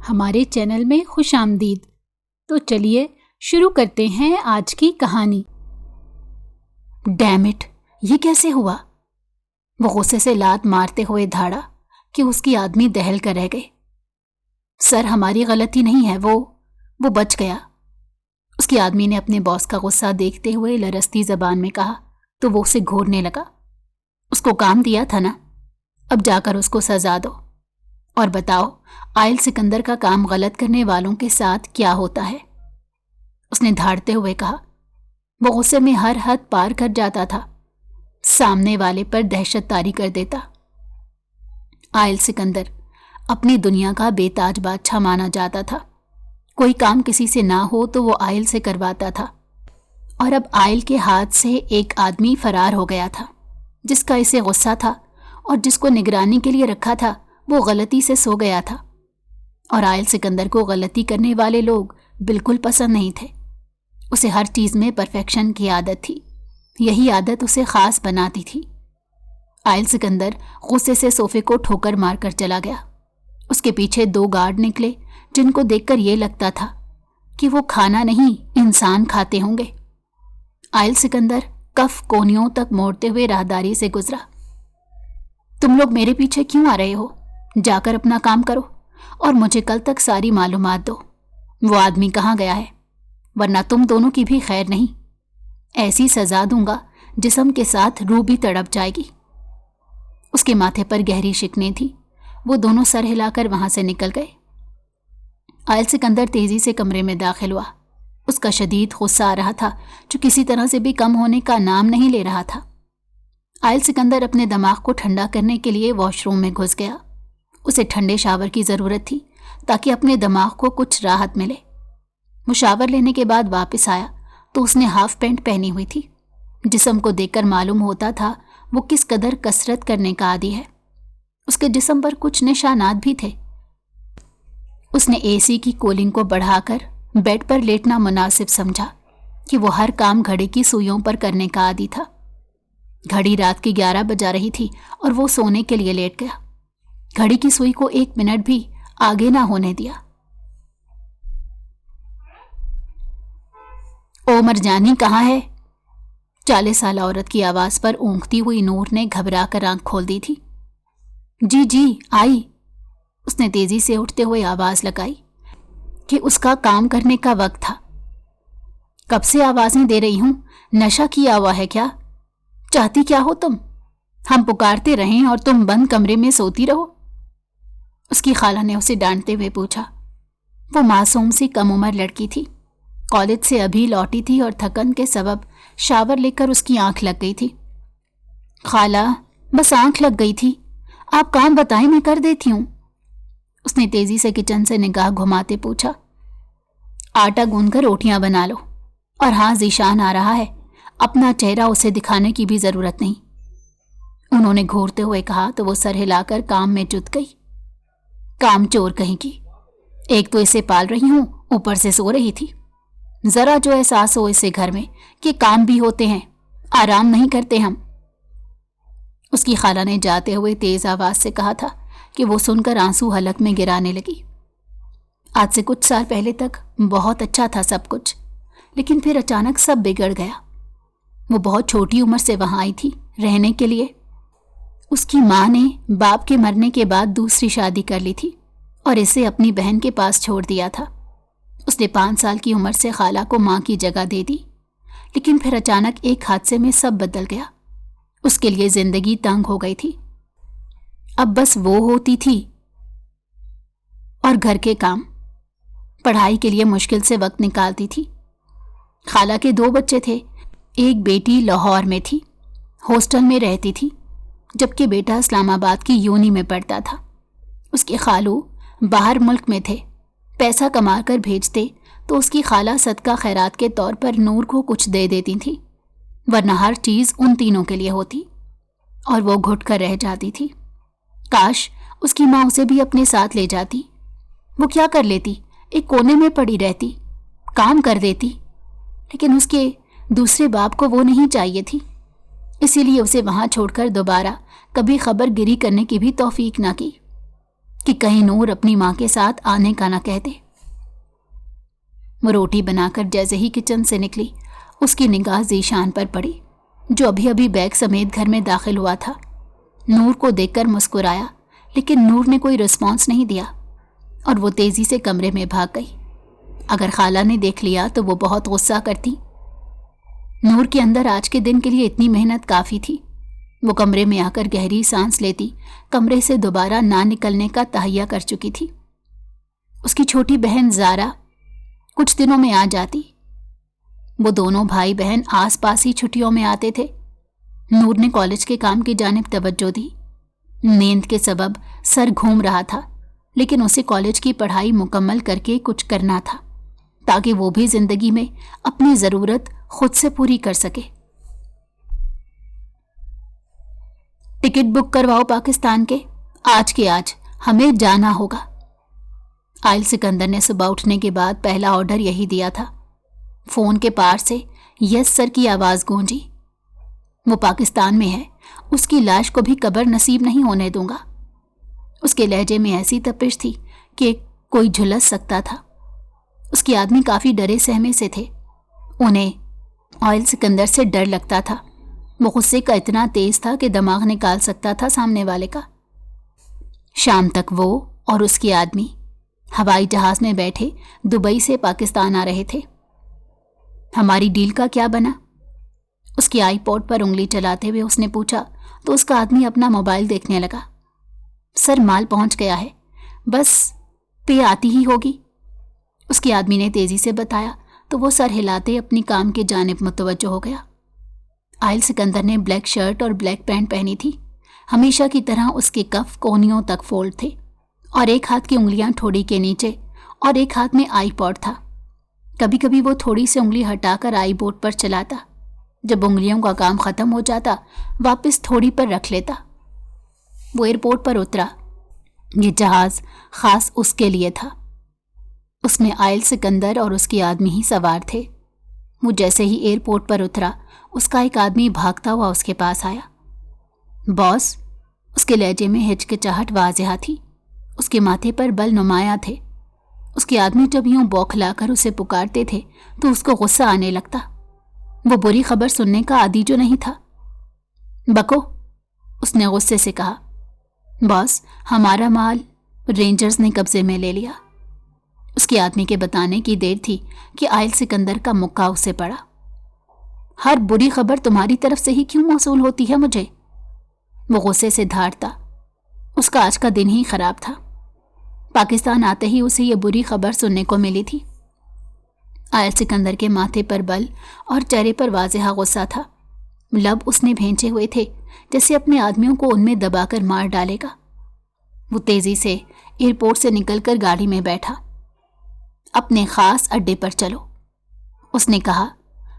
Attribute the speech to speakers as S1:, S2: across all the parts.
S1: ہمارے چینل میں خوش آمدید۔ تو چلیے شروع کرتے ہیں آج کی کہانی۔ ڈیم اٹ، یہ کیسے ہوا؟ وہ غصے سے لات مارتے ہوئے دھاڑا کہ اس کی آدمی دہل کر رہ گئے۔ سر، ہماری غلطی نہیں ہے، وہ بچ گیا۔ اس کی آدمی نے اپنے باس کا غصہ دیکھتے ہوئے لرزتی زبان میں کہا تو وہ اسے گھورنے لگا۔ اس کو کام دیا تھا نا، اب جا کر اس کو سزا دو اور بتاؤ آئل سکندر کا کام غلط کرنے والوں کے ساتھ کیا ہوتا ہے۔ اس نے دھاڑتے ہوئے کہا۔ وہ غصے میں ہر حد پار کر جاتا تھا، سامنے والے پر دہشت طاری کر دیتا۔ آئل سکندر اپنی دنیا کا بے تاج بادشاہ مانا جاتا تھا۔ کوئی کام کسی سے نہ ہو تو وہ آئل سے کرواتا تھا، اور اب آئل کے ہاتھ سے ایک آدمی فرار ہو گیا تھا جس کا اسے غصہ تھا، اور جس کو نگرانی کے لیے رکھا تھا وہ غلطی سے سو گیا تھا، اور آئل سکندر کو غلطی کرنے والے لوگ بالکل پسند نہیں تھے۔ اسے ہر چیز میں پرفیکشن کی عادت تھی، یہی عادت اسے خاص بناتی تھی۔ آئل سکندر غصے سے صوفے کو ٹھوکر مار کر چلا گیا۔ اس کے پیچھے 2 گارڈ نکلے جن کو دیکھ کر یہ لگتا تھا کہ وہ کھانا نہیں انسان کھاتے ہوں گے۔ آئل سکندر کف کونیوں تک موڑتے ہوئے راہداری سے گزرا۔ تم لوگ میرے پیچھے کیوں آ رہے ہو؟ جا کر اپنا کام کرو اور مجھے کل تک ساری معلومات دو۔ وہ آدمی کہاں گیا ہے؟ ورنہ تم دونوں کی بھی خیر نہیں۔ ایسی سزا دوں گا جسم کے ساتھ روح بھی تڑپ جائے گی۔ اس کے ماتھے پر گہری شکنیں تھی۔ وہ دونوں سر ہلا کر وہاں سے نکل گئے۔ آئل سکندر تیزی سے کمرے میں داخل ہوا۔ اس کا شدید غصہ آ رہا تھا جو کسی طرح سے بھی کم ہونے کا نام نہیں لے رہا تھا۔ آئل سکندر اپنے دماغ کو ٹھنڈا کرنے کے لیے واش روم میں گھس گیا۔ اسے ٹھنڈے شاور کی ضرورت تھی تاکہ اپنے دماغ کو کچھ راحت ملے۔ وہ شاور لینے کے بعد واپس آیا تو اس نے ہاف پینٹ پہنی ہوئی تھی۔ جسم کو دیکھ کر معلوم ہوتا تھا وہ کس قدر کسرت کرنے کا عادی ہے۔ اس کے جسم پر کچھ نشانات بھی تھے۔ اس نے اے سی کی کولنگ کو بڑھا کر بیڈ پر لیٹنا مناسب سمجھا کہ وہ ہر کام گھڑی کی سوئیوں پر کرنے کا عادی تھا۔ گھڑی رات کی 11 بجا رہی تھی اور وہ سونے کے لیے لیٹ گیا۔ گھڑی کی سوئی کو 1 منٹ بھی آگے نہ ہونے دیا۔ او مرجانی کہاں ہے؟ 40 سالہ عورت کی آواز پر اونگتی ہوئی نور نے گھبرا کر آنکھ کھول دی تھی۔ جی آئی، اس نے تیزی سے اٹھتے ہوئے آواز لگائی کہ اس کا کام کرنے کا وقت تھا۔ کب سے آوازیں دے رہی ہوں، نشہ کیا ہوا ہے کیا؟ چاہتی کیا ہو تم؟ ہم پکارتے رہیں اور تم بند کمرے میں سوتی رہو؟ اس کی خالہ نے اسے ڈانٹتے ہوئے پوچھا۔ وہ معصوم سی کم عمر لڑکی تھی، کالج سے ابھی لوٹی تھی اور تھکن کے سبب شاور لے کر اس کی آنکھ لگ گئی تھی۔ خالہ، بس آنکھ لگ گئی تھی، آپ کام بتائیں میں کر دیتی ہوں۔ اس نے تیزی سے کچن سے نگاہ گھماتے پوچھا۔ آٹا گوندھ کر روٹیاں بنا لو، اور ہاں ذیشان آ رہا ہے، اپنا چہرہ اسے دکھانے کی بھی ضرورت نہیں، انہوں نے گھورتے ہوئے کہا تو وہ سر ہلا کر کام میں جت گئی۔ کام چور کہیں کی، ایک تو اسے پال رہی ہوں، اوپر سے سو رہی تھی۔ ذرا جو احساس ہو اسے گھر میں کہ کام بھی ہوتے ہیں، آرام نہیں کرتے ہم۔ اس کی خالہ نے جاتے ہوئے تیز آواز سے کہا تھا کہ وہ سن کر آنسو حلق میں گرانے لگی۔ آج سے کچھ سال پہلے تک بہت اچھا تھا سب کچھ، لیکن پھر اچانک سب بگڑ گیا۔ وہ بہت چھوٹی عمر سے وہاں آئی تھی رہنے کے لیے۔ اس کی ماں نے باپ کے مرنے کے بعد دوسری شادی کر لی تھی اور اسے اپنی بہن کے پاس چھوڑ دیا تھا۔ اس نے 5 سال کی عمر سے خالہ کو ماں کی جگہ دے دی، لیکن پھر اچانک ایک حادثے میں سب بدل گیا۔ اس کے لیے زندگی تنگ ہو گئی تھی۔ اب بس وہ ہوتی تھی اور گھر کے کام، پڑھائی کے لیے مشکل سے وقت نکالتی تھی۔ خالہ کے 2 بچے تھے، ایک بیٹی لاہور میں تھی، ہاسٹل میں رہتی تھی، جبکہ بیٹا اسلام آباد کی یونی میں پڑھتا تھا۔ اس کے خالو باہر ملک میں تھے، پیسہ کما کر بھیجتے تو اس کی خالہ صدقہ خیرات کے طور پر نور کو کچھ دے دیتی تھی، ورنہ ہر چیز ان تینوں کے لیے ہوتی، اور وہ گھٹ کر رہ جاتی تھی۔ کاش اس کی ماں اسے بھی اپنے ساتھ لے جاتی۔ وہ کیا کر لیتی؟ ایک کونے میں پڑی رہتی، کام کر دیتی، لیکن اس کے دوسرے باپ کو وہ نہیں چاہیے تھی، اسی لیے اسے وہاں چھوڑ کر دوبارہ کبھی خبر گیری کرنے کی بھی توفیق نہ کی۔ کہ کہیں نور اپنی ماں کے ساتھ آنے کا نہ کہہ دے۔ وہ روٹی بنا کر جیسے ہی کچن سے نکلی اس کی نگاہ ذیشان پر پڑی جو ابھی ابھی بیگ سمیت گھر میں داخل ہوا تھا۔ نور کو دیکھ کر مسکرایا لیکن نور نے کوئی رسپانس نہیں دیا اور وہ تیزی سے کمرے میں بھاگ گئی۔ اگر خالہ نے دیکھ لیا تو وہ بہت غصہ کرتی۔ نور کے اندر آج کے دن کے لیے اتنی محنت کافی تھی۔ وہ کمرے میں آ کر گہری سانس لیتی کمرے سے دوبارہ نہ نکلنے کا تہیہ کر چکی تھی۔ اس کی چھوٹی بہن زارا کچھ دنوں میں آ جاتی۔ وہ دونوں بھائی بہن آس پاس ہی چھٹیوں میں آتے تھے۔ نور نے کالج کے کام کی جانب توجہ دی۔ نیند کے سبب سر گھوم رہا تھا لیکن اسے کالج کی پڑھائی مکمل کر کے کچھ کرنا تھا تاکہ وہ بھی زندگی میں اپنی ضرورت خود سے پوری کر سکے۔ ٹکٹ بک کرواؤ پاکستان کے آج ہمیں جانا ہوگا۔ آئل سکندر نے صبح اٹھنے کے بعد پہلا آرڈر یہی دیا تھا۔ فون کے پار سے یس سر کی آواز گونجی۔ وہ پاکستان میں ہے، اس کی لاش کو بھی قبر نصیب نہیں ہونے دوں گا۔ اس کے لہجے میں ایسی تپش تھی کہ کوئی جھلس سکتا تھا۔ اس کے آدمی کافی ڈرے سہمے سے تھے۔ انہیں آئل سکندر سے ڈر لگتا تھا۔ وہ غصے کا اتنا تیز تھا کہ دماغ نکال سکتا تھا سامنے والے کا۔ شام تک وہ اور اس کے آدمی ہوائی جہاز میں بیٹھے دبئی سے پاکستان آ رہے تھے۔ ہماری ڈیل کا کیا بنا؟ اس کی آئی پوڈ پر انگلی چلاتے ہوئے اس نے پوچھا تو اس کا آدمی اپنا موبائل دیکھنے لگا۔ سر مال پہنچ گیا ہے، بس پے آتی ہی ہوگی، اس کے آدمی نے تیزی سے بتایا تو وہ سر ہلاتے اپنی کام کی جانب متوجہ ہو گیا۔ آئل سکندر نے بلیک شرٹ اور بلیک پینٹ پہنی تھی۔ ہمیشہ کی طرح اس کے کف کونیوں تک فولڈ تھے اور ایک ہاتھ کی انگلیاں ٹھوڑی کے نیچے اور ایک ہاتھ میں آئی پوڈ تھا۔ کبھی کبھی وہ تھوڑی سی انگلی ہٹا کر آئی بورڈ پر چلاتا، جب انگلیوں کا کام ختم ہو جاتا واپس تھوڑی پر رکھ لیتا۔ وہ ایئرپورٹ پر اترا۔ یہ جہاز خاص اس کے لیے تھا۔ اس میں آئل سکندر اور اس کے آدمی ہی سوار تھے۔ وہ جیسے ہی ایئرپورٹ پر اترا اس کا ایک آدمی بھاگتا ہوا اس کے پاس آیا۔ باس، اس کے لہجے میں ہچکچاہٹ واضح تھی۔ اس کے ماتھے پر بل نمایاں تھے۔ اس کے آدمی جب یوں بوکھلا کر اسے پکارتے تھے تو اس کو غصہ آنے لگتا۔ وہ بری خبر سننے کا عادی جو نہیں تھا۔ بکو، اس نے غصے سے کہا۔ باس، ہمارا مال رینجرز نے قبضے میں لے لیا۔ اس کے آدمی کے بتانے کی دیر تھی کہ آئل سکندر کا مکہ اسے پڑا۔ ہر بری خبر تمہاری طرف سے ہی کیوں موصول ہوتی ہے مجھے؟ وہ غصے سے دھاڑتا۔ اس کا آج کا دن ہی خراب تھا۔ پاکستان آتے ہی اسے یہ بری خبر سننے کو ملی تھی۔ آئل سکندر کے ماتھے پر بل اور چہرے پر واضح غصہ تھا۔ لب اس نے بھینچے ہوئے تھے جیسے اپنے آدمیوں کو ان میں دبا کر مار ڈالے گا۔ وہ تیزی سے ایئرپورٹ سے نکل کر گاڑی میں بیٹھا۔ اپنے خاص اڈے پر چلو، اس نے کہا۔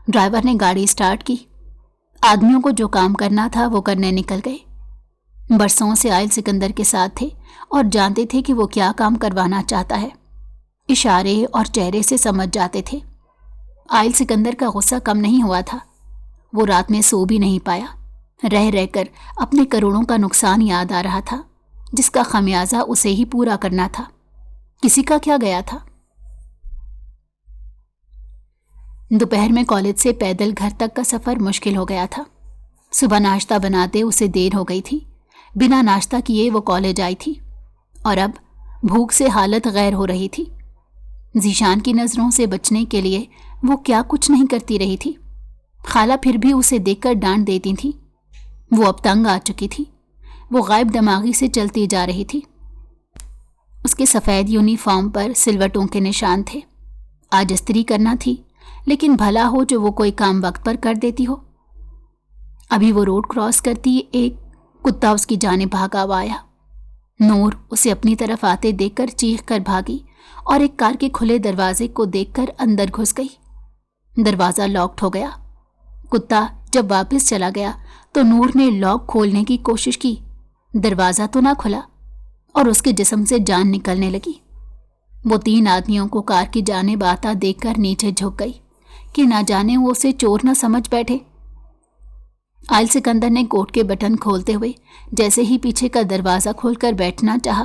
S1: ڈرائیور نے گاڑی سٹارٹ کی۔ آدمیوں کو جو کام کرنا تھا وہ کرنے نکل گئے۔ برسوں سے آئل سکندر کے ساتھ تھے اور جانتے تھے کہ وہ کیا کام کروانا چاہتا ہے۔ اشارے اور چہرے سے سمجھ جاتے تھے۔ آئل سکندر کا غصہ کم نہیں ہوا تھا۔ وہ رات میں سو بھی نہیں پایا۔ رہ رہ کر اپنے کروڑوں کا نقصان یاد آ رہا تھا جس کا خمیازہ اسے ہی پورا کرنا تھا۔ کسی کا کیا گیا تھا؟ دوپہر میں کالج سے پیدل گھر تک کا سفر مشکل ہو گیا تھا۔ صبح ناشتہ بناتے اسے دیر ہو گئی تھی۔ بنا ناشتہ کیے وہ کالج آئی تھی اور اب بھوک سے حالت غیر ہو رہی تھی۔ ذیشان کی نظروں سے بچنے کے لیے وہ کیا کچھ نہیں کرتی رہی تھی۔ خالہ پھر بھی اسے دیکھ کر ڈانٹ دیتی تھی۔ وہ اب تنگ آ چکی تھی۔ وہ غائب دماغی سے چلتی جا رہی تھی۔ اس کے سفید یونیفارم پر سلوٹوں کے نشان تھے۔ آج استری کرنا تھی، لیکن بھلا ہو جو وہ کوئی کام وقت پر کر دیتی ہو۔ ابھی وہ روڈ کراس کرتی ایک کتا اس کی جانب بھاگا ہوا آیا۔ نور اسے اپنی طرف آتے دیکھ کر چیخ کر بھاگی اور ایک کار کے کھلے دروازے کو دیکھ کر اندر گھس گئی۔ دروازہ لاکڈ ہو گیا۔ کتا جب واپس چلا گیا تو نور نے لاک کھولنے کی کوشش کی۔ دروازہ تو نہ کھلا اور اس کے جسم سے جان نکلنے لگی۔ وہ 3 آدمیوں کو کار کی جانب آتا دیکھ کر نیچے جھک گئی کہ نہ جانے وہ اسے چور نہ سمجھ بیٹھے۔ آئل سکندر نے کوٹ کے بٹن کھولتے ہوئے جیسے ہی پیچھے کا دروازہ کھول کر بیٹھنا چاہا،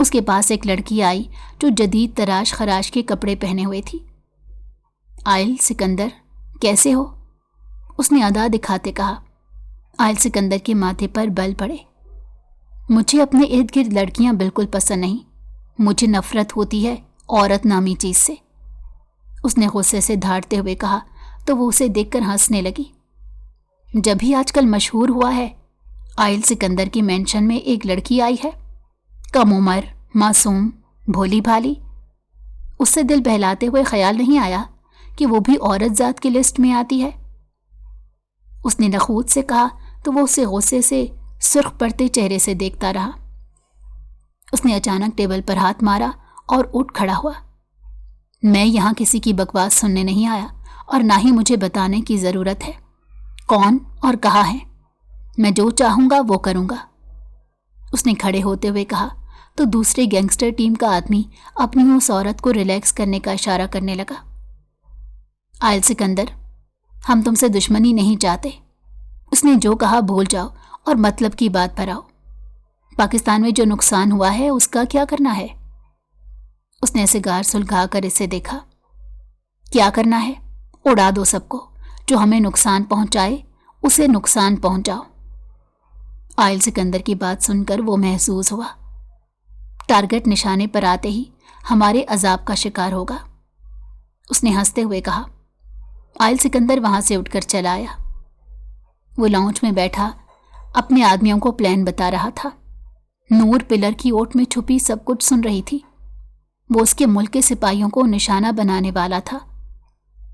S1: اس کے پاس ایک لڑکی آئی جو جدید تراش خراش کے کپڑے پہنے ہوئے تھی۔ آئل سکندر، کیسے ہو؟ اس نے ادا دکھاتے کہا۔ آئل سکندر کے ماتھے پر بل پڑے۔ مجھے اپنے ارد گرد لڑکیاں بالکل پسند نہیں، مجھے نفرت ہوتی ہے عورت نامی چیز سے، اس نے غصے سے دھاڑتے ہوئے کہا تو وہ اسے دیکھ کر ہنسنے لگی۔ جب ہی آج کل مشہور ہوا ہے، آئل سکندر کی مینشن میں ایک لڑکی آئی ہے، کم عمر، معصوم، بھولی بھالی۔ اس سے دل بہلاتے ہوئے خیال نہیں آیا کہ وہ بھی عورت ذات کی لسٹ میں آتی ہے، اس نے نخوت سے کہا تو وہ اسے غصے سے سرخ پڑتے چہرے سے دیکھتا رہا۔ اس نے اچانک ٹیبل پر ہاتھ مارا اور اٹھ کھڑا ہوا۔ میں یہاں کسی کی بکواس سننے نہیں آیا اور نہ ہی مجھے بتانے کی ضرورت ہے کون اور کہاں ہے، میں جو چاہوں گا وہ کروں گا، اس نے کھڑے ہوتے ہوئے کہا تو دوسرے گینگسٹر ٹیم کا آدمی اپنی اس عورت کو ریلیکس کرنے کا اشارہ کرنے لگا۔ آئل سکندر، ہم تم سے دشمنی نہیں چاہتے، اس نے جو کہا بھول جاؤ اور مطلب کی بات پر آؤ۔ پاکستان میں جو نقصان ہوا ہے اس کا کیا کرنا ہے؟ اس نے سگار سلگا کر اسے دیکھا۔ کیا کرنا ہے؟ اڑا دو سب کو، جو ہمیں نقصان پہنچائے اسے نقصان پہنچاؤ۔ آئل سکندر کی بات سن کر وہ محظوظ ہوا۔ ٹارگٹ نشانے پر آتے ہی ہمارے عذاب کا شکار ہوگا، اس نے ہنستے ہوئے کہا۔ آئل سکندر وہاں سے اٹھ کر چلا آیا۔ وہ لاؤنج میں بیٹھا اپنے آدمیوں کو پلان بتا رہا تھا۔ نور پلر کی اوٹ میں چھپی سب کچھ سن رہی تھی۔ وہ اس کے ملک کے سپاہیوں کو نشانہ بنانے والا تھا۔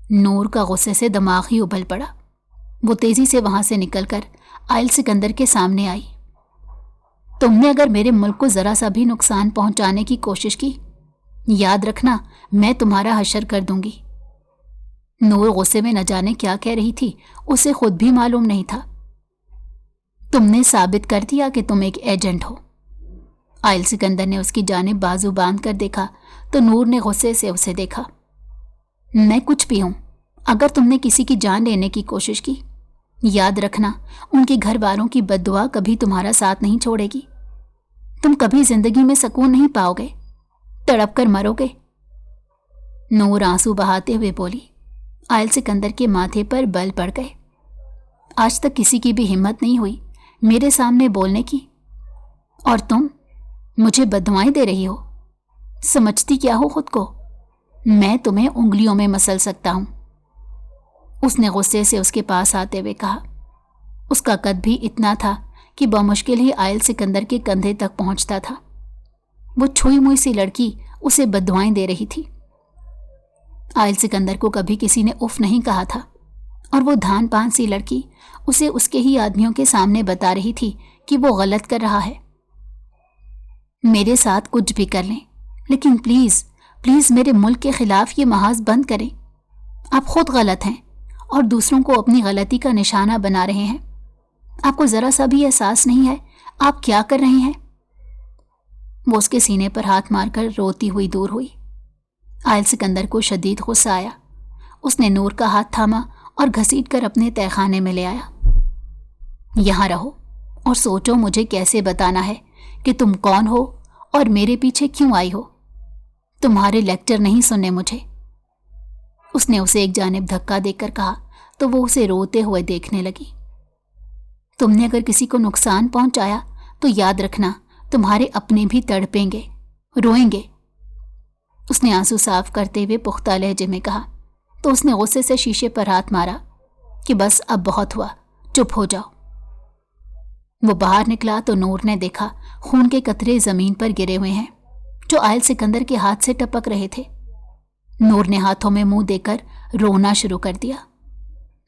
S1: نور کا غصے سے دماغ ہی ابل پڑا۔ وہ تیزی سے وہاں سے نکل کر آئل سکندر کے سامنے آئی۔ تم نے اگر میرے ملک کو ذرا سا بھی نقصان پہنچانے کی کوشش کی، یاد رکھنا میں تمہارا حشر کر دوں گی۔ نور غصے میں نہ جانے کیا کہہ رہی تھی، اسے خود بھی معلوم نہیں تھا۔ تم نے ثابت کر دیا کہ تم ایک ایجنٹ ہو۔ آئل سکندر نے اس کی جانب بازو باندھ کر دیکھا تو نور نے غصے سے اسے دیکھا۔ میں کچھ بھی ہوں، اگر تم نے کسی کی جان لینے کی کوشش کی، یاد رکھنا ان کے گھر والوں کی بد دعا کبھی تمہارا ساتھ نہیں چھوڑے گی۔ تم کبھی زندگی میں سکون نہیں پاؤ گے، تڑپ کر مرو گے۔ نور آنسو بہاتے ہوئے بولی۔ آئل سکندر کے ماتھے پر بل پڑ گئے۔ آج تک کسی کی بھی ہمت نہیں ہوئی میرے سامنے بولنے کی، اور تم مجھے بددعائیں دے رہی ہو۔ سمجھتی کیا ہو خود کو؟ میں تمہیں انگلیوں میں مسل سکتا ہوں، اس نے غصے سے اس کے پاس آتے ہوئے کہا۔ اس کا قد بھی اتنا تھا کہ بمشکل ہی آئل سکندر کے کندھے تک پہنچتا تھا۔ وہ چھوئی موئی سی لڑکی اسے بددعائیں دے رہی تھی۔ آئل سکندر کو کبھی کسی نے اف نہیں کہا تھا، اور وہ دھان پان سی لڑکی اسے اس کے ہی آدمیوں کے سامنے بتا رہی تھی کہ وہ غلط کر رہا ہے۔ میرے ساتھ کچھ بھی کر لیں، لیکن پلیز پلیز میرے ملک کے خلاف یہ محاذ بند کریں۔ آپ خود غلط ہیں اور دوسروں کو اپنی غلطی کا نشانہ بنا رہے ہیں۔ آپ کو ذرا سا بھی احساس نہیں ہے آپ کیا کر رہے ہیں؟ وہ اس کے سینے پر ہاتھ مار کر روتی ہوئی دور ہوئی۔ آئل سکندر کو شدید غصہ آیا۔ اس نے نور کا ہاتھ تھاما اور گھسیٹ کر اپنے تہہ خانے میں لے آیا۔ یہاں رہو اور سوچو مجھے کیسے بتانا ہے کہ تم کون ہو اور میرے پیچھے کیوں آئی ہو۔ تمہارے لیکچر نہیں سننے مجھے، اس نے اسے ایک جانب دھکا دے کر کہا تو وہ اسے روتے ہوئے دیکھنے لگی۔ تم نے اگر کسی کو نقصان پہنچایا تو یاد رکھنا تمہارے اپنے بھی تڑپیں گے، روئیں گے، اس نے آنسو صاف کرتے ہوئے پختہ لہجے میں کہا تو اس نے غصے سے شیشے پر ہاتھ مارا کہ بس اب بہت ہوا، چپ ہو جاؤ۔ وہ باہر نکلا تو نور نے دیکھا خون کے قطرے زمین پر گرے ہوئے ہیں جو آئل سکندر کے ہاتھ سے ٹپک رہے تھے۔ نور نے ہاتھوں میں منہ دے کر رونا شروع کر دیا۔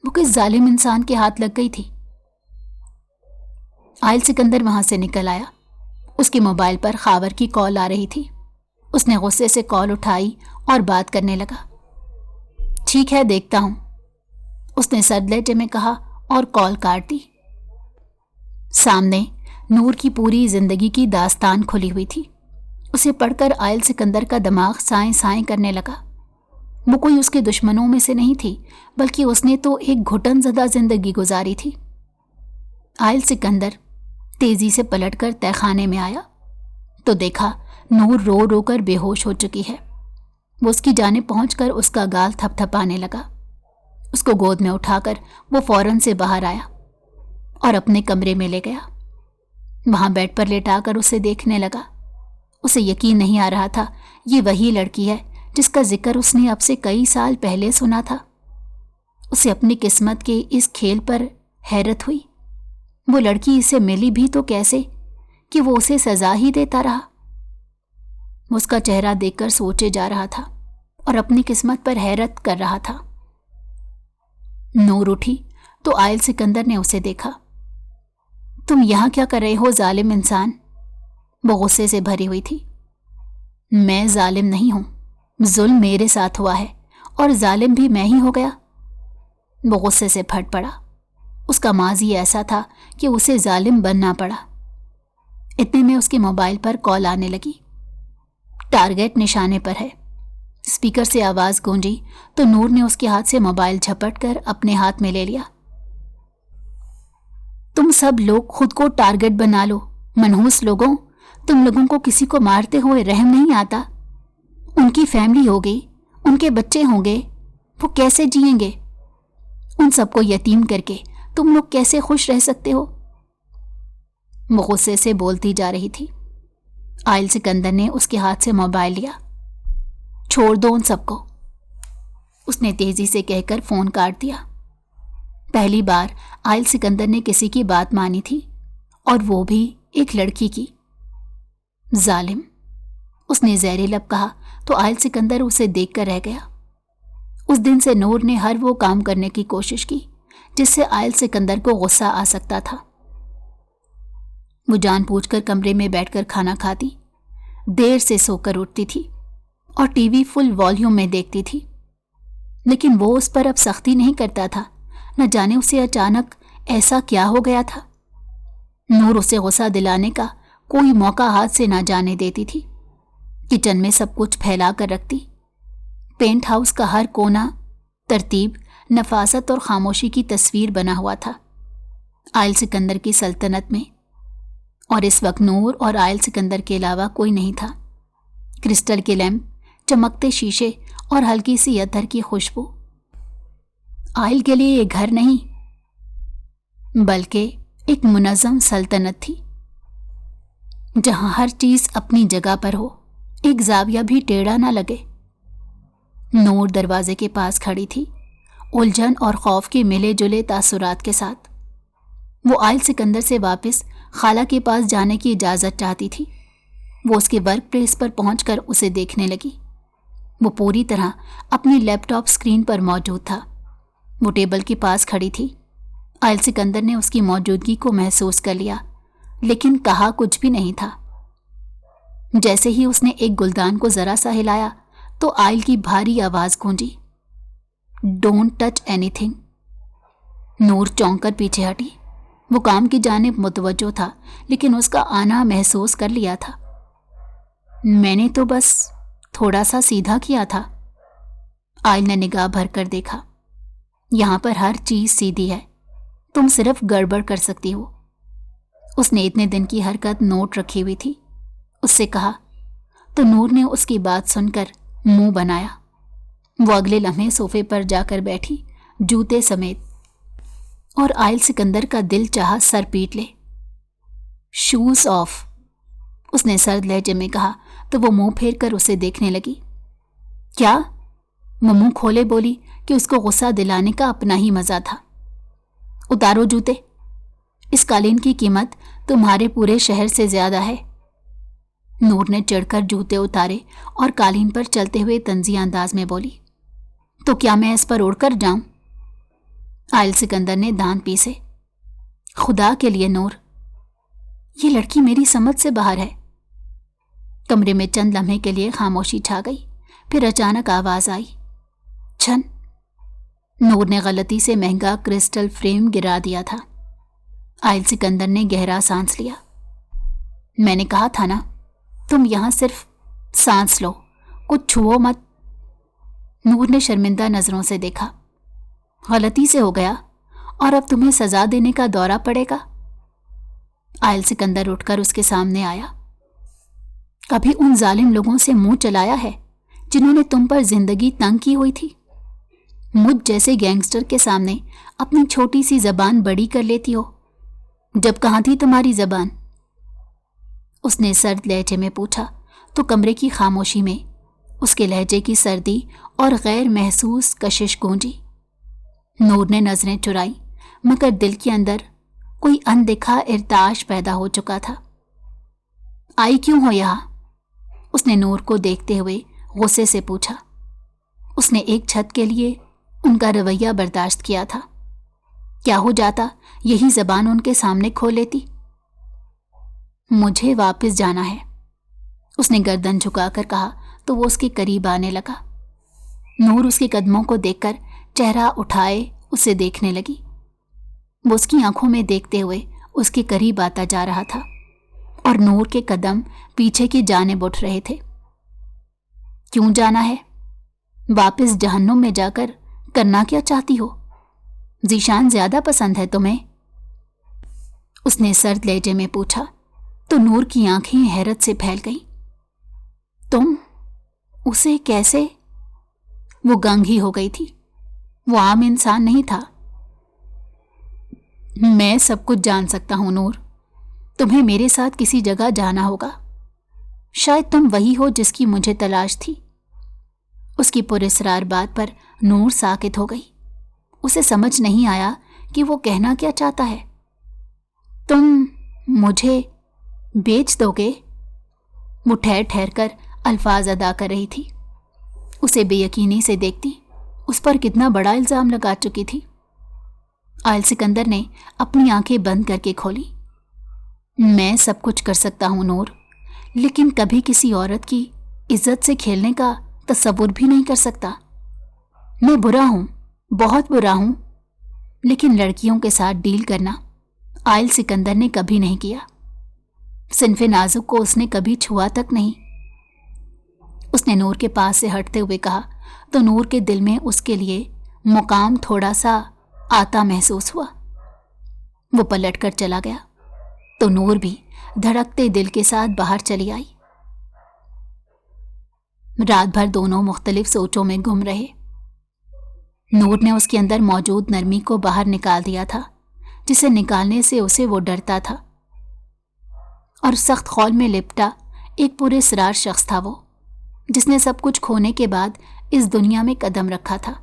S1: وہ کس ظالم انسان کے ہاتھ لگ گئی تھی۔ آئل سکندر وہاں سے نکل آیا۔ اس کے موبائل پر خاور کی کال آ رہی تھی۔ اس نے غصے سے کال اٹھائی اور بات کرنے لگا۔ ٹھیک ہے دیکھتا ہوں، اس نے سرد لہجے میں کہا اور کال کاٹ دی۔ سامنے نور کی پوری زندگی کی داستان کھلی ہوئی تھی۔ اسے پڑھ کر آئل سکندر کا دماغ سائیں سائیں کرنے لگا۔ وہ کوئی اس کے دشمنوں میں سے نہیں تھی، بلکہ اس نے تو ایک گھٹن زدہ زندگی گزاری تھی۔ آئل سکندر تیزی سے پلٹ کر تہہ خانے میں آیا تو دیکھا نور رو رو کر بے ہوش ہو چکی ہے۔ وہ اس کی جانب پہنچ کر اس کا گال تھپ تھپانے لگا۔ اس کو گود میں اٹھا کر وہ فوراً سے باہر آیا اور اپنے کمرے میں لے گیا۔ وہاں بیڈ پر لیٹا کر اسے دیکھنے لگا۔ اسے یقین نہیں آ رہا تھا یہ وہی لڑکی ہے جس کا ذکر اس نے اب سے کئی سال پہلے سنا تھا۔ اسے اپنی قسمت کے اس کھیل پر حیرت ہوئی۔ وہ لڑکی اسے ملی بھی تو کیسے کہ وہ اسے سزا ہی دیتا رہا۔ وہ اس کا چہرہ دیکھ کر سوچے جا رہا تھا اور اپنی قسمت پر حیرت کر رہا تھا۔ نور اٹھی تو عائل سکندر نے اسے دیکھا۔ تم یہاں کیا کر رہے ہو ظالم انسان؟ وہ غصے سے بھری ہوئی تھی۔ میں ظالم نہیں ہوں، ظلم میرے ساتھ ہوا ہے اور ظالم بھی میں ہی ہو گیا۔ وہ غصے سے پھٹ پڑا۔ اس کا ماضی ایسا تھا کہ اسے ظالم بننا پڑا۔ اتنے میں اس کے موبائل پر کال آنے لگی۔ ٹارگٹ نشانے پر ہے۔ اسپیکر سے آواز گونجی تو نور نے اس کے ہاتھ سے موبائل جھپٹ کر اپنے ہاتھ میں لے لیا۔ تم سب لوگ خود کو ٹارگٹ بنا لو، منحوس لوگوں، تم لوگوں کو کسی کو مارتے ہوئے رحم نہیں آتا؟ ان کی فیملی ہوگی، ان کے بچے ہوں گے، وہ کیسے جئیں گے؟ ان سب کو یتیم کر کے تم لوگ کیسے خوش رہ سکتے ہو؟ وہ غصے سے بولتی جا رہی تھی۔ عائل سکندر نے اس کے ہاتھ سے موبائل لیا۔ چھوڑ دو ان سب کو، اس نے تیزی سے کہہ کر فون کاٹ دیا۔ پہلی بار عائل سکندر نے کسی کی بات مانی تھی، اور وہ بھی ایک لڑکی کی۔ ظالم، اس نے زیر لب کہا تو عائل سکندر اسے دیکھ کر رہ گیا۔ اس دن سے نور نے ہر وہ کام کرنے کی کوشش کی جس سے عائل سکندر کو غصہ آ سکتا تھا۔ وہ جان بوجھ کر کمرے میں بیٹھ کر کھانا کھاتی، دیر سے سو کر اٹھتی تھی اور ٹی وی فل والیوم میں دیکھتی تھی، لیکن وہ اس پر اب سختی نہیں کرتا تھا۔ نہ جانے اسے اچانک ایسا کیا ہو گیا تھا۔ نور اسے غصہ دلانے کا کوئی موقع ہاتھ سے نہ جانے دیتی تھی۔ کچن میں سب کچھ پھیلا کر رکھتی۔ پینٹ ہاؤس کا ہر کونا ترتیب، نفاست اور خاموشی کی تصویر بنا ہوا تھا عائل سکندر کی سلطنت میں، اور اس وقت نور اور عائل سکندر کے علاوہ کوئی نہیں تھا۔ کرسٹل کے لیمپ، چمکتے شیشے اور ہلکی سی عطر کی خوشبو۔ عائل کے لیے یہ گھر نہیں بلکہ ایک منظم سلطنت تھی، جہاں ہر چیز اپنی جگہ پر ہو، ایک زاویہ بھی ٹیڑھا نہ لگے۔ نور دروازے کے پاس کھڑی تھی، الجھن اور خوف کے ملے جلے تاثرات کے ساتھ۔ وہ عائل سکندر سے واپس خالہ کے پاس جانے کی اجازت چاہتی تھی۔ وہ اس کے ورک پلیس پر پہنچ کر اسے دیکھنے لگی۔ وہ پوری طرح اپنی لیپ ٹاپ اسکرین پر موجود تھا۔ وہ ٹیبل کے پاس کھڑی تھی۔ عائل سکندر نے اس کی موجودگی کو محسوس کر لیا، لیکن کہا کچھ بھی نہیں تھا۔ جیسے ہی اس نے ایک گلدان کو ذرا سا ہلایا تو عائل کی بھاری آواز گونجی، ڈونٹ ٹچ اینی تھنگ۔ نور چونک کر پیچھے ہٹی۔ وہ کام کی جانب متوجہ تھا، لیکن اس کا آنا محسوس کر لیا تھا۔ میں نے تو بس تھوڑا سا سیدھا کیا تھا۔ عائل نے نگاہ بھر کر دیکھا۔ یہاں پر ہر چیز سیدھی ہے، تم صرف گڑبڑ کر سکتی ہو۔ اس نے اتنے دن کی حرکت نوٹ رکھی ہوئی تھی۔ اس سے کہا تو نور نے اس کی بات سن کر منہ بنایا۔ وہ اگلے لمحے صوفے پر جا کر بیٹھی، جوتے سمیت، اور عائل سکندر کا دل چاہا سر پیٹ لے۔ شوز آف، اس نے سرد لہجے میں کہا تو وہ منہ پھیر کر اسے دیکھنے لگی۔ کیا؟ وہ منہ کھولے بولی کہ اس کو غصہ دلانے کا اپنا ہی مزہ تھا۔ اتارو جوتے، اس قالین کی قیمت تمہارے پورے شہر سے زیادہ ہے۔ نور نے چڑھ کر جوتے اتارے اور قالین پر چلتے ہوئے طنزیہ انداز میں بولی، تو کیا میں اس پر اڑ کر جاؤں؟ عائل سکندر نے دانت پیسے۔ خدا کے لیے نور، یہ لڑکی میری سمجھ سے باہر ہے۔ کمرے میں چند لمحے کے لیے خاموشی چھا گئی، پھر اچانک آواز آئی، چھن۔ نور نے غلطی سے مہنگا کرسٹل فریم گرا دیا تھا۔ عائل سکندر نے گہرا سانس لیا۔ میں نے کہا تھا نا، تم یہاں صرف سانس لو، کچھ چھوؤ مت۔ نور نے شرمندہ نظروں سے دیکھا۔ غلطی سے ہو گیا اور اب تمہیں سزا دینے کا دورہ پڑے گا۔ عائل سکندر اٹھ کر اس کے سامنے آیا۔ کبھی ان ظالم لوگوں سے منہ چلایا ہے جنہوں نے تم پر زندگی تنگ کی ہوئی تھی؟ مجھ جیسے گینگسٹر کے سامنے اپنی چھوٹی سی زبان بڑی کر لیتی ہو۔ جب کہاں تھی تمہاری زبان؟ اس نے سرد لہجے میں پوچھا تو کمرے کی خاموشی میں اس کے لہجے کی سردی اور غیر محسوس کشش گونجی۔ نور نے نظریں چرائی مگر دل کے اندر کوئی اندیکھا ارتعاش پیدا ہو چکا تھا۔ آئی کیوں ہو یہاں؟ اس نے نور کو دیکھتے ہوئے غصے سے پوچھا۔ اس نے ایک چھت کے لیے ان کا رویہ برداشت کیا تھا۔ کیا ہو جاتا یہی زبان ان کے سامنے کھول لیتی؟ مجھے واپس جانا ہے، اس نے گردن جھکا کر کہا تو وہ اس کے قریب آنے لگا۔ نور اس کے قدموں کو دیکھ کر چہرہ اٹھائے اسے دیکھنے لگی۔ وہ اس کی آنکھوں میں دیکھتے ہوئے اس کے قریب آتا جا رہا تھا اور نور کے قدم پیچھے کی جانب اٹھ رہے تھے۔ کیوں جانا ہے؟ واپس جہنم میں جا کر کرنا کیا چاہتی ہو؟ ذیشان زیادہ پسند ہے تمہیں؟ اس نے سرد لہجے میں پوچھا تو نور کی آنکھیں حیرت سے پھیل گئیں۔ تم اسے کیسے؟ وہ گنگھی ہو گئی تھی۔ وہ عام انسان نہیں تھا۔ میں سب کچھ جان سکتا ہوں نور، تمہیں میرے ساتھ کسی جگہ جانا ہوگا۔ شاید تم وہی ہو جس کی مجھے تلاش تھی۔ اس کی پراسرار بات پر نور ساکت ہو گئی۔ اسے سمجھ نہیں آیا کہ وہ کہنا کیا چاہتا ہے۔ تم مجھے بیچ دو گے؟ وہ ٹھہر ٹھہر کر الفاظ ادا کر رہی تھی۔ اسے بے یقینی سے دیکھتی اس پر کتنا بڑا الزام لگا چکی تھی۔ آئل سکندر نے اپنی آنکھیں بند کر کے کھولی۔ میں سب کچھ کر سکتا ہوں نور، لیکن کبھی کسی عورت کی عزت سے کھیلنے کا تصور بھی نہیں کر سکتا۔ میں برا ہوں، بہت برا ہوں، لیکن لڑکیوں کے ساتھ ڈیل کرنا آئل سکندر نے کبھی نہیں کیا۔ صنف نازک کو اس نے کبھی چھوا تک نہیں۔ اس نے نور کے پاس سے ہٹتے ہوئے کہا تو نور کے دل میں اس کے لیے مقام تھوڑا سا آتا محسوس ہوا۔ وہ پلٹ کر چلا گیا تو نور بھی دھڑکتے دل کے ساتھ باہر چلی آئی۔ رات بھر دونوں مختلف سوچوں میں گم رہے۔ نور نے اس کے اندر موجود نرمی کو باہر نکال دیا تھا جسے نکالنے سے اسے وہ ڈرتا تھا، اور سخت خول میں لپٹا ایک پراسرار شخص تھا وہ، جس نے سب کچھ کھونے کے بعد اس دنیا میں قدم رکھا تھا۔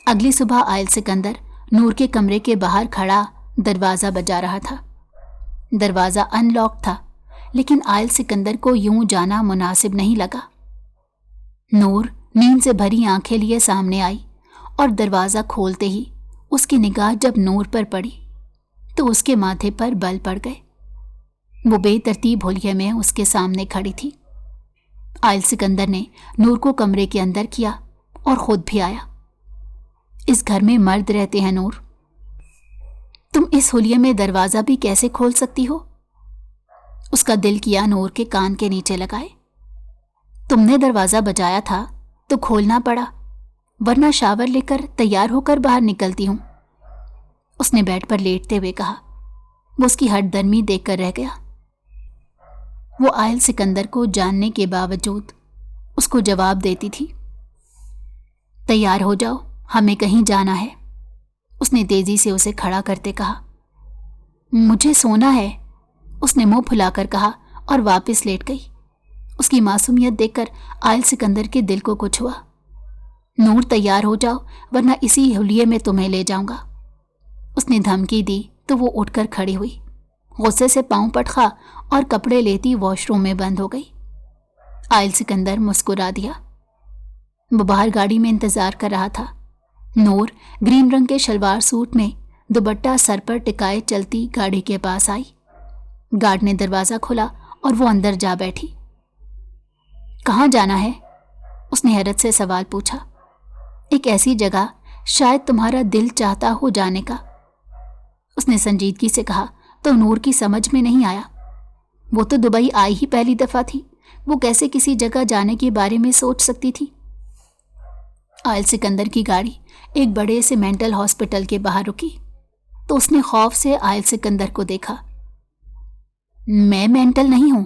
S1: اگلی صبح آئل سکندر نور کے کمرے کے باہر کھڑا دروازہ بجا رہا تھا۔ دروازہ ان لاک تھا، لیکن آئل سکندر کو یوں جانا مناسب نہیں لگا۔ نور نیند سے بھری آنکھیں لیے سامنے آئی اور دروازہ کھولتے ہی اس کی نگاہ جب نور پر پڑی تو اس کے ماتھے پر بل پڑ گئے۔ وہ بے ترتیب ہولیے میں اس کے سامنے کھڑی تھی۔ آئل سکندر نے نور کو کمرے کے اندر کیا اور خود بھی آیا۔ اس گھر میں مرد رہتے ہیں نور، تم اس ہولیے میں دروازہ بھی کیسے کھول سکتی ہو؟ اس کا دل کیا نور کے کان کے نیچے لگائے۔ تم نے دروازہ بجایا تھا تو کھولنا پڑا، ورنہ شاور لے کر تیار ہو کر باہر نکلتی ہوں، اس نے بیڈ پر لیٹتے ہوئے کہا۔ وہ اس کی ہٹ درمی دیکھ کر رہ گیا۔ وہ آئل سکندر کو جاننے کے باوجود اس کو جواب دیتی تھی۔ تیار ہو جاؤ، ہمیں کہیں جانا ہے، اس نے تیزی سے اسے کھڑا کرتے کہا۔ مجھے سونا ہے، اس نے منہ پھلا کر کہا اور واپس لیٹ گئی۔ اس کی معصومیت دیکھ کر آئل سکندر کے دل کو کچھ ہوا۔ نور تیار ہو جاؤ ورنہ اسی ہولیے میں تمہیں لے جاؤں گا، اس نے دھمکی دی تو وہ اٹھ کر کھڑی ہوئی، غصے سے پاؤں پٹخا اور کپڑے لیتی واش روم میں بند ہو گئی۔ آئل سکندر مسکرا دیا۔ وہ باہر گاڑی میں انتظار کر رہا تھا۔ نور گرین رنگ کے شلوار سوٹ میں دوپٹہ سر پر ٹکائے چلتی گاڑی کے پاس آئی۔ گارڈ نے دروازہ کھولا اور وہ اندر جا بیٹھی۔ کہاں جانا ہے؟ اس نے حیرت سے سوال پوچھا۔ ایک ایسی جگہ شاید تمہارا دل چاہتا ہو جانے کا، اس نے سنجیدگی سے کہا تو نور کی سمجھ میں نہیں آیا۔ وہ تو دبئی آئی ہی پہلی دفعہ تھی، وہ کیسے کسی جگہ جانے کے بارے میں سوچ سکتی تھی؟ آئل سکندر کی گاڑی ایک بڑے سے مینٹل ہاسپٹل کے باہر رکی تو اس نے خوف سے آئل سکندر کو دیکھا۔ میں مینٹل نہیں ہوں،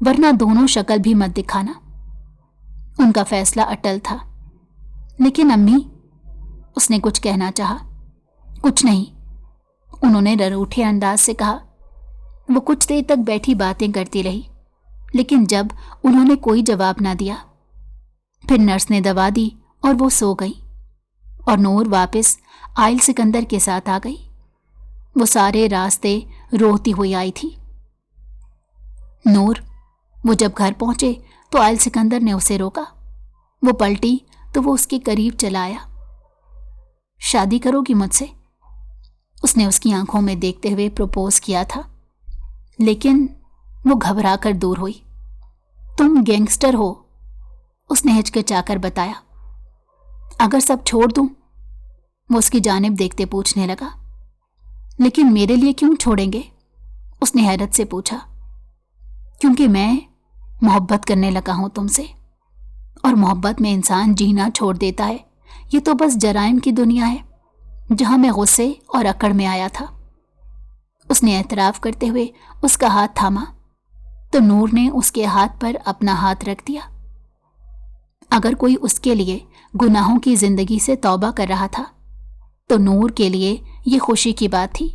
S1: ورنہ دونوں شکل بھی مت دکھانا۔ ان کا فیصلہ اٹل تھا۔ لیکن امی، اس نے کچھ کہنا چاہا۔ کچھ نہیں، انہوں نے روٹھے انداز سے کہا۔ وہ کچھ دیر تک بیٹھی باتیں کرتی رہی، لیکن جب انہوں نے کوئی جواب نہ دیا، پھر نرس نے دوا دی اور وہ سو گئی، اور نور واپس آئل سکندر کے ساتھ آ گئی۔ وہ سارے راستے روتی ہوئی آئی تھی۔ نور، وہ جب گھر پہنچے تو آئل سکندر نے اسے روکا۔ وہ پلٹی تو وہ اس کے قریب چلا آیا۔ شادی کرو گی مجھ سے؟ اس نے اس کی آنکھوں میں دیکھتے ہوئے پروپوز کیا تھا، لیکن وہ گھبرا کر دور ہوئی۔ تم گینگسٹر ہو، اس نے ہچکچا کر بتایا۔ اگر سب چھوڑ دوں؟ وہ اس کی جانب دیکھتے پوچھنے لگا۔ لیکن میرے لیے کیوں چھوڑیں گے؟ اس نے حیرت سے پوچھا۔ کیونکہ میں محبت کرنے لگا ہوں تم سے، اور محبت میں انسان جینا چھوڑ دیتا ہے۔ یہ تو بس جرائم کی دنیا ہے جہاں میں غصے اور اکڑ میں آیا تھا۔ اس نے اعتراف کرتے ہوئے اس کا ہاتھ تھاما تو نور نے اس کے ہاتھ پر اپنا ہاتھ رکھ دیا۔ اگر کوئی اس کے لیے گناہوں کی زندگی سے توبہ کر رہا تھا تو نور کے لیے یہ خوشی کی بات تھی۔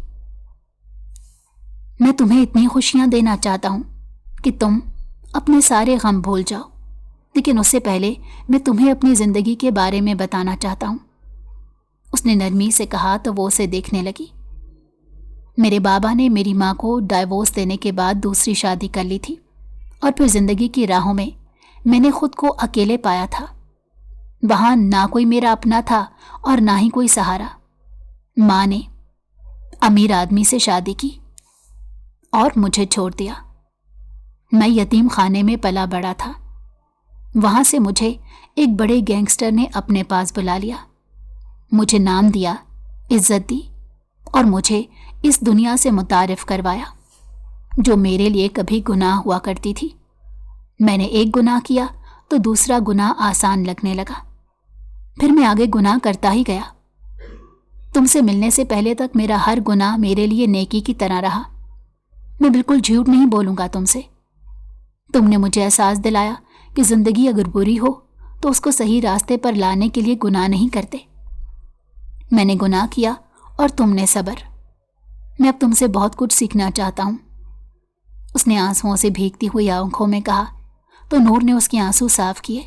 S1: میں تمہیں اتنی خوشیاں دینا چاہتا ہوں کہ تم اپنے سارے غم بھول جاؤ، لیکن اس سے پہلے میں تمہیں اپنی زندگی کے بارے میں بتانا چاہتا ہوں۔ اس نے نرمی سے کہا تو وہ اسے دیکھنے لگی۔ میرے بابا نے میری ماں کو ڈائیورس دینے کے بعد دوسری شادی کر لی تھی، اور پھر زندگی کی راہوں میں نے خود کو اکیلے پایا تھا۔ وہاں نہ کوئی میرا اپنا تھا اور نہ ہی کوئی سہارا۔ ماں نے امیر آدمی سے شادی کی اور مجھے چھوڑ دیا۔ میں یتیم خانے میں پلا بڑا تھا۔ وہاں سے مجھے ایک بڑے گینگسٹر نے اپنے پاس بلا لیا، مجھے نام دیا، عزت دی، اور مجھے اس دنیا سے متعارف کروایا جو میرے لیے کبھی گناہ ہوا کرتی تھی۔ میں نے ایک گناہ کیا تو دوسرا گناہ آسان لگنے لگا، پھر میں آگے گناہ کرتا ہی گیا۔ تم سے ملنے سے پہلے تک میرا ہر گناہ میرے لیے نیکی کی طرح رہا۔ میں بالکل جھوٹ نہیں بولوں گا تم سے۔ تم نے مجھے احساس دلایا کہ زندگی اگر بری ہو تو اس کو صحیح راستے پر لانے کے لیے گناہ نہیں کرتے۔ میں نے گناہ کیا اور تم نے صبر۔ میں اب تم سے بہت کچھ سیکھنا چاہتا ہوں، اس نے آنسوؤں سے بھیگتی ہوئی آنکھوں میں کہا تو نور نے اس کے آنسو صاف کیے۔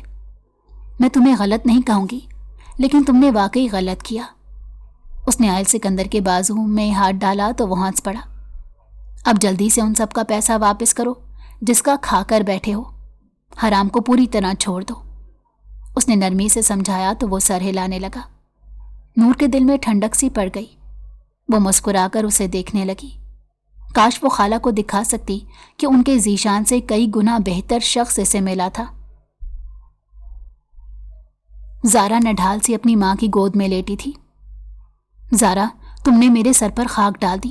S1: میں تمہیں غلط نہیں کہوں گی، لیکن تم نے واقعی غلط کیا۔ اس نے آئل سکندر کے بازو میں ہاتھ ڈالا تو وہ ہنس پڑا۔ اب جلدی سے ان سب کا پیسہ واپس کرو جس کا کھا کر بیٹھے ہو، حرام کو پوری طرح چھوڑ دو۔ اس نے نرمی سے سمجھایا تو وہ سر ہلانے لگا۔ نور کے دل میں ٹھنڈک سی پڑ گئی۔ وہ مسکرا کر اسے دیکھنے لگی۔ کاش وہ خالہ کو دکھا سکتی کہ ان کے ذیشان سے کئی گنا بہتر شخص اسے ملا تھا۔ زارا نڈھال سی اپنی ماں کی گود میں لیٹی تھی۔ زارا، تم نے میرے سر پر خاک ڈال دی۔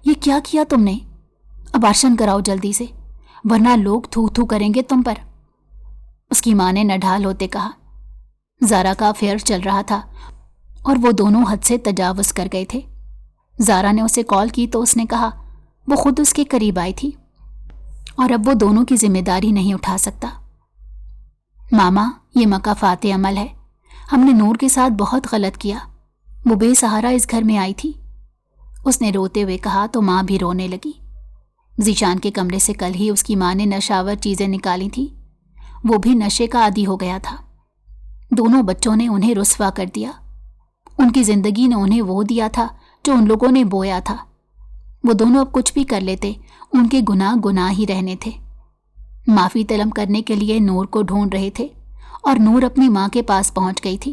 S1: یہ کیا کیا تم نے؟ ابارشن کراؤ جلدی سے، ورنہ لوگ تھو تھو کریں گے تم پر، اس کی ماں نے نڈھال ہوتے کہا۔ زارا کا افیئر چل رہا تھا اور وہ دونوں حد سے تجاوز کر گئے تھے۔ زارا نے اسے کال کی تو اس نے کہا وہ خود اس کے قریب آئی تھی اور اب وہ دونوں کی ذمہ داری نہیں اٹھا سکتا۔ ماما، یہ مکافات عمل ہے۔ ہم نے نور کے ساتھ بہت غلط کیا، وہ بے سہارا اس گھر میں آئی تھی، اس نے روتے ہوئے کہا تو ماں بھی رونے لگی۔ ذیشان کے کمرے سے کل ہی اس کی ماں نے نشاور چیزیں نکالی تھیں، وہ بھی نشے کا عادی ہو گیا تھا۔ دونوں بچوں نے انہیں رسوا کر دیا۔ ان کی زندگی نے انہیں وہ دیا تھا جو ان لوگوں نے بویا تھا۔ وہ دونوں اب کچھ بھی کر لیتے، ان کے گناہ گناہ ہی رہنے تھے۔ معافی طلب کرنے کے لیے نور کو ڈھونڈ رہے تھے اور نور اپنی ماں کے پاس پہنچ گئی تھی۔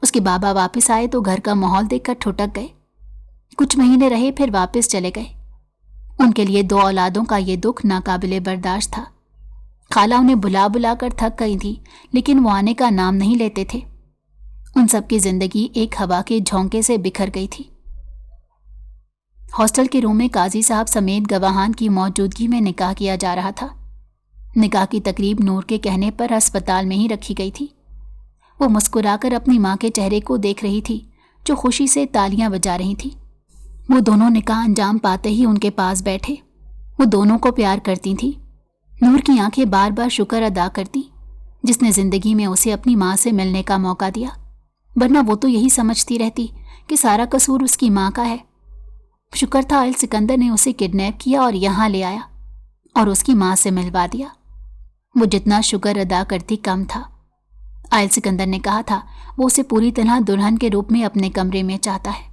S1: اس کے بابا واپس آئے تو گھر کا ماحول دیکھ کر ٹھٹک گئے۔ کچھ مہینے رہے پھر واپس چلے گئے۔ ان کے لیے 2 اولادوں کا یہ دکھ ناقابل برداشت تھا۔ خالہ انہیں بلا بلا کر تھک گئی تھی، لیکن وہ آنے کا نام نہیں لیتے تھے۔ ان سب کی زندگی ایک ہوا کے جھونکے سے بکھر گئی تھی۔ ہاسٹل کے روم میں قاضی صاحب سمیت گواہان کی موجودگی میں نکاح کیا جا رہا تھا۔ نکاح کی تقریب نور کے کہنے پر ہسپتال میں ہی رکھی گئی تھی۔ وہ مسکرا کر اپنی ماں کے چہرے کو دیکھ رہی تھی جو خوشی سے تالیاں بجا رہی تھی۔ وہ دونوں نکاح انجام پاتے ہی ان کے پاس بیٹھے۔ وہ دونوں کو پیار کرتی تھیں، نور کی آنکھیں بار بار شکر ادا کرتی جس نے زندگی میں اسے اپنی ماں سے ملنے کا موقع دیا، ورنہ وہ تو یہی سمجھتی رہتی کہ سارا قصور اس کی ماں کا ہے۔ شکر تھا آئل سکندر نے اسے کڈنیپ کیا اور یہاں لے آیا اور اس کی ماں سے ملوا دیا۔ وہ جتنا شکر ادا کرتی کم تھا۔ آئل سکندر نے کہا تھا وہ اسے پوری طرح دلہن کے روپ میں اپنے کمرے میں چاہتا ہے۔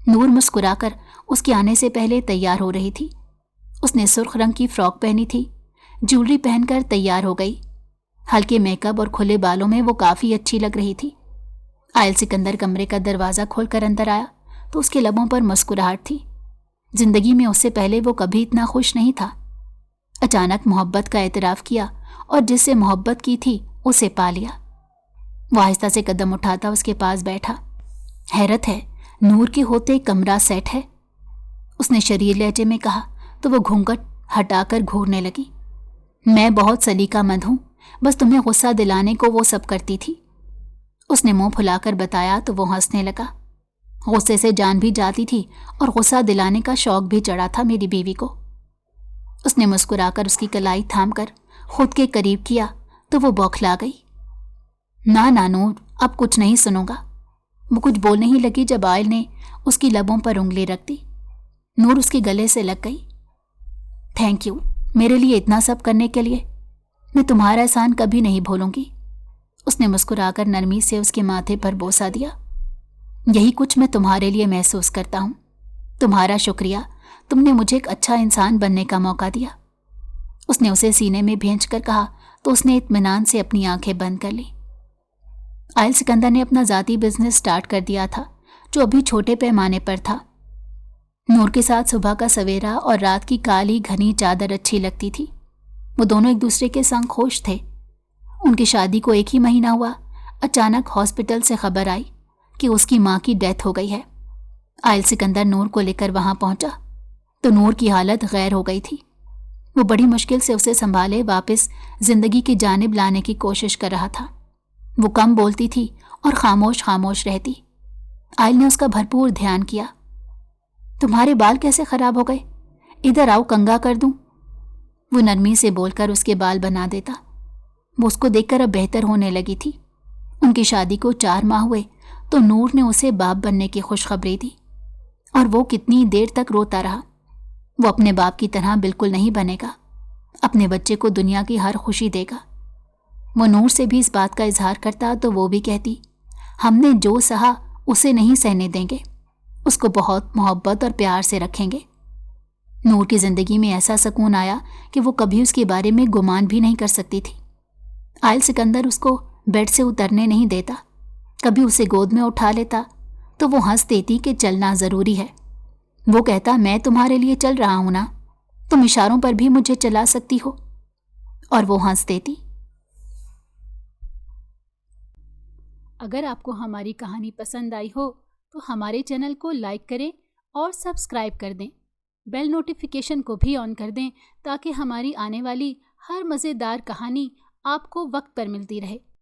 S1: نور مسکرا کر اس کے آنے سے پہلے تیار ہو رہی تھی۔ اس نے سرخ رنگ کی فراک پہنی تھی، جیولری پہن کر تیار ہو گئی۔ ہلکے میک اپ اور کھلے بالوں میں وہ کافی اچھی لگ رہی تھی۔ آئل سکندر کمرے کا دروازہ کھول کر اندر آیا تو اس کے لبوں پر مسکراہٹ تھی۔ زندگی میں اس سے پہلے وہ کبھی اتنا خوش نہیں تھا۔ اچانک محبت کا اعتراف کیا اور جس سے محبت کی تھی اسے پا لیا۔ وہ آہستہ سے قدم اٹھاتا اس کے پاس بیٹھا۔ حیرت ہے، نور کے ہوتے کمرہ سیٹ ہے، اس نے شریر لہجے میں کہا تو وہ گھونگھٹ ہٹا کر گھورنے لگی۔ میں بہت سلیقہ مند ہوں، بس تمہیں غصہ دلانے کو وہ سب کرتی تھی، اس نے منہ پھلا کر بتایا تو وہ ہنسنے لگا۔ غصے سے جان بھی جاتی تھی اور غصہ دلانے کا شوق بھی چڑھا تھا میری بیوی کو۔ اس نے مسکرا کر اس کی کلائی تھام کر خود کے قریب کیا تو وہ بوکھلا گئی۔ نہ نور، اب کچھ نہیں سنوں گا۔ وہ کچھ بولنے ہی لگی جب آئل نے اس کی لبوں پر انگلی رکھ دی۔ نور اس کے گلے سے لگ گئی۔ تھینک یو میرے لیے اتنا سب کرنے کے لیے، میں تمہارا احسان کبھی نہیں بھولوں گی، اس نے مسکرا کر نرمی سے اس کے ماتھے پر بوسہ دیا۔ یہی کچھ میں تمہارے لیے محسوس کرتا ہوں، تمہارا شکریہ، تم نے مجھے ایک اچھا انسان بننے کا موقع دیا، اس نے اسے سینے میں بھینچ کر کہا تو اس نے اطمینان سے اپنی آنکھیں بند کر لی۔ آئل سکندر نے اپنا ذاتی بزنس سٹارٹ کر دیا تھا جو ابھی چھوٹے پیمانے پر تھا۔ نور کے ساتھ صبح کا سویرا اور رات کی کالی گھنی چادر اچھی لگتی تھی۔ وہ دونوں ایک دوسرے کے سنگ خوش تھے۔ ان کی شادی کو 1 ہی مہینہ ہوا، اچانک ہاسپٹل سے خبر آئی کہ اس کی ماں کی ڈیتھ ہو گئی ہے۔ آئل سکندر نور کو لے کر وہاں پہنچا تو نور کی حالت غیر ہو گئی تھی۔ وہ بڑی مشکل سے اسے سنبھالے واپس زندگی کی جانب لانے کی کوشش کر رہا تھا۔ وہ کم بولتی تھی اور خاموش خاموش رہتی۔ آئل نے اس کا بھرپور دھیان کیا۔ تمہارے بال کیسے خراب ہو گئے؟ ادھر آؤ، کنگھا کر دوں؟ وہ نرمی سے بول کر اس کے بال بنا دیتا۔ وہ اس کو دیکھ کر اب بہتر ہونے لگی تھی۔ ان کی شادی کو 4 ماہ ہوئے تو نور نے اسے باپ بننے کی خوشخبری دی، اور وہ کتنی دیر تک روتا رہا۔ وہ اپنے باپ کی طرح بالکل نہیں بنے گا، اپنے بچے کو دنیا کی ہر خوشی دے گا۔ وہ نور سے بھی اس بات کا اظہار کرتا تو وہ بھی کہتی، ہم نے جو سہا اسے نہیں سہنے دیں گے، اس کو بہت محبت اور پیار سے رکھیں گے۔ نور کی زندگی میں ایسا سکون آیا کہ وہ کبھی اس کے بارے میں گمان بھی نہیں کر سکتی تھی۔ آئل سکندر اس کو بیڈ سے اترنے نہیں دیتا، کبھی اسے گود میں اٹھا لیتا تو وہ ہنس دیتی کہ چلنا ضروری ہے۔ وہ کہتا، میں تمہارے لیے چل رہا ہوں نا، تم اشاروں پر بھی مجھے چلا سکتی ہو، اور وہ ہنس دیتی۔ اگر آپ کو ہماری کہانی پسند آئی ہو تو ہمارے چینل کو لائک کریں اور سبسکرائب کر دیں۔ بیل نوٹیفیکیشن کو بھی آن کر دیں تاکہ ہماری آنے والی ہر مزیدار کہانی آپ کو وقت پر ملتی رہے۔